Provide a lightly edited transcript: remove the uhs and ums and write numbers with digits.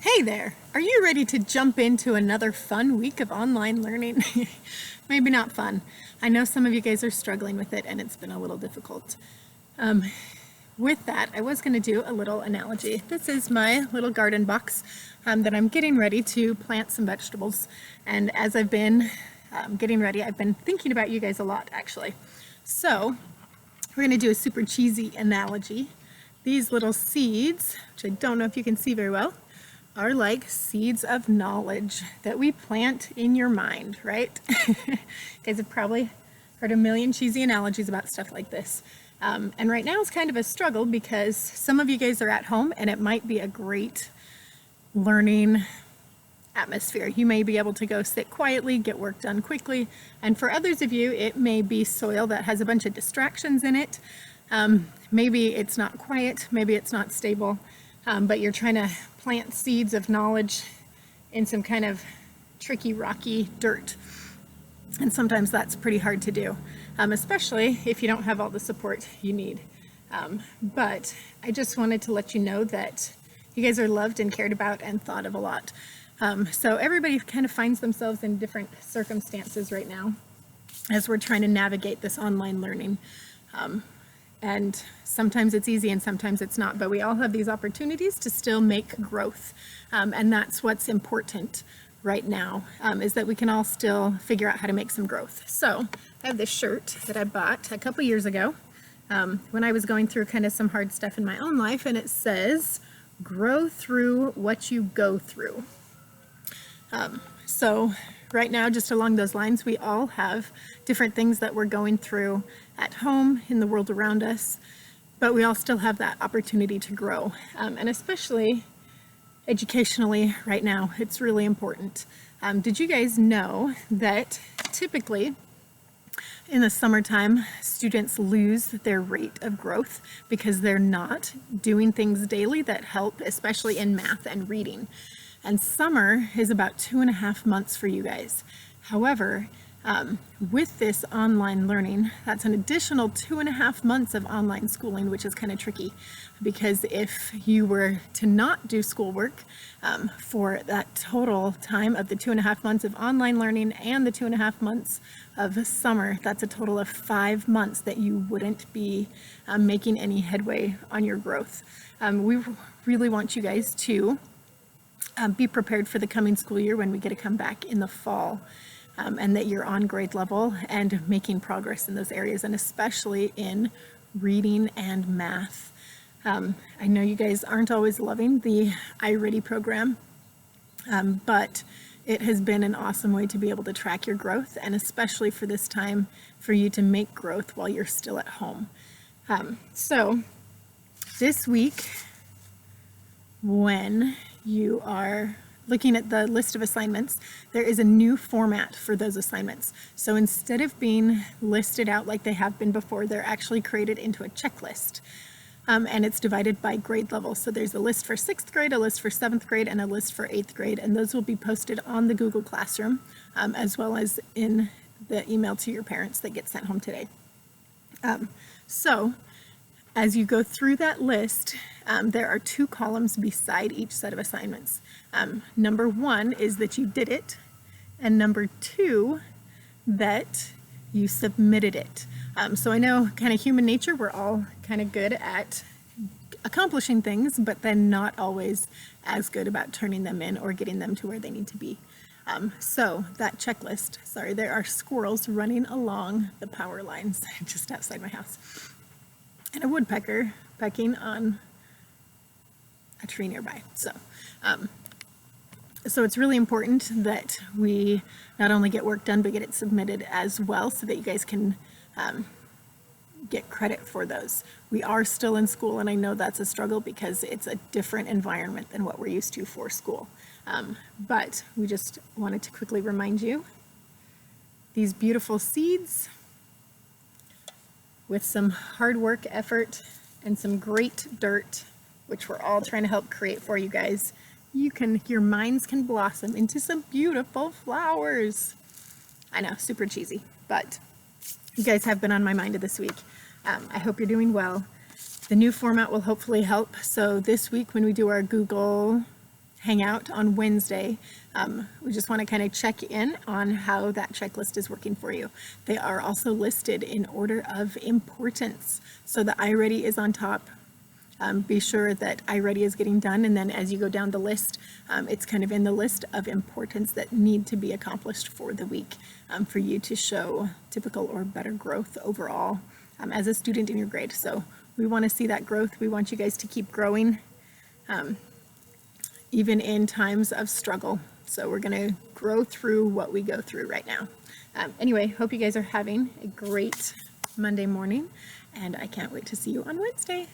Hey there! Are you ready to jump into another fun week of online learning? Maybe not fun. I know some of you guys are struggling with it and it's been a little difficult. With that, I was going to do a little analogy. This is my little garden box that I'm getting ready to plant some vegetables. And as I've been getting ready, I've been thinking about you guys a lot, actually. So we're going to do a super cheesy analogy. These little seeds, which I don't know if you can see very well, are like seeds of knowledge that we plant in your mind, right? You guys have probably heard a million cheesy analogies about stuff like this. And right now it's kind of a struggle because some of you guys are at home and it might be a great learning atmosphere. You may be able to go sit quietly, get work done quickly. And for others of you, it may be soil that has a bunch of distractions in it. Maybe it's not quiet, maybe it's not stable, but you're trying to plant seeds of knowledge in some kind of tricky, rocky dirt. And sometimes that's pretty hard to do, especially if you don't have all the support you need. But I just wanted to let you know that you guys are loved and cared about and thought of a lot. So everybody kind of finds themselves in different circumstances right now as we're trying to navigate this online learning. And sometimes it's easy and sometimes it's not, but we all have these opportunities to still make growth. And that's what's important right now, is that we can all still figure out how to make some growth. So I have this shirt that I bought a couple years ago when I was going through kind of some hard stuff in my own life, and it says, "Grow through what you go through." So right now, just along those lines, we all have different things that we're going through at home, in the world around us, but we all still have that opportunity to grow. And especially educationally right now, it's really important. Did you guys know that typically in the summertime, students lose their rate of growth because they're not doing things daily that help, especially in math and reading? And summer is about 2.5 months for you guys. However, with this online learning, that's an additional 2.5 months of online schooling, which is kind of tricky because if you were to not do schoolwork for that total time of the 2.5 months of online learning and the 2.5 months of summer, that's a total of 5 months that you wouldn't be making any headway on your growth. We really want you guys to be prepared for the coming school year when we get to come back in the fall, and that you're on grade level and making progress in those areas, and especially in reading and math. I know you guys aren't always loving the iReady program, but it has been an awesome way to be able to track your growth, and especially for this time for you to make growth while you're still at home. So this week, when you are looking at the list of assignments, there is a new format for those assignments. So instead of being listed out like they have been before, they're actually created into a checklist. And it's divided by grade level. So there's a list for 6th grade, a list for 7th grade, and a list for 8th grade. And those will be posted on the Google Classroom, as well as in the email to your parents that get sent home today. So as you go through that list, there are 2 columns beside each set of assignments. Number 1 is that you did it, and number 2, that you submitted it. So I know kind of human nature, we're all kind of good at accomplishing things, but then not always as good about turning them in or getting them to where they need to be. So that checklist, sorry, there are squirrels running along the power lines just outside my house, and a woodpecker pecking on a tree nearby. So it's really important that we not only get work done, but get it submitted as well so that you guys can get credit for those. We are still in school, and I know that's a struggle because it's a different environment than what we're used to for school. But we just wanted to quickly remind you, these beautiful seeds with some hard work, effort, and some great dirt, which we're all trying to help create for you guys, your minds can blossom into some beautiful flowers. I know, super cheesy, but you guys have been on my mind this week. I hope you're doing well. The new format will hopefully help. So this week when we do our Google hang out on Wednesday. We just want to kind of check in on how that checklist is working for you. They are also listed in order of importance. So the iReady is on top. Be sure that iReady is getting done, and then as you go down the list, it's kind of in the list of importance that need to be accomplished for the week for you to show typical or better growth overall as a student in your grade. So we want to see that growth. We want you guys to keep growing even in times of struggle. So we're going to grow through what we go through right now. Anyway, hope you guys are having a great Monday morning, and I can't wait to see you on Wednesday.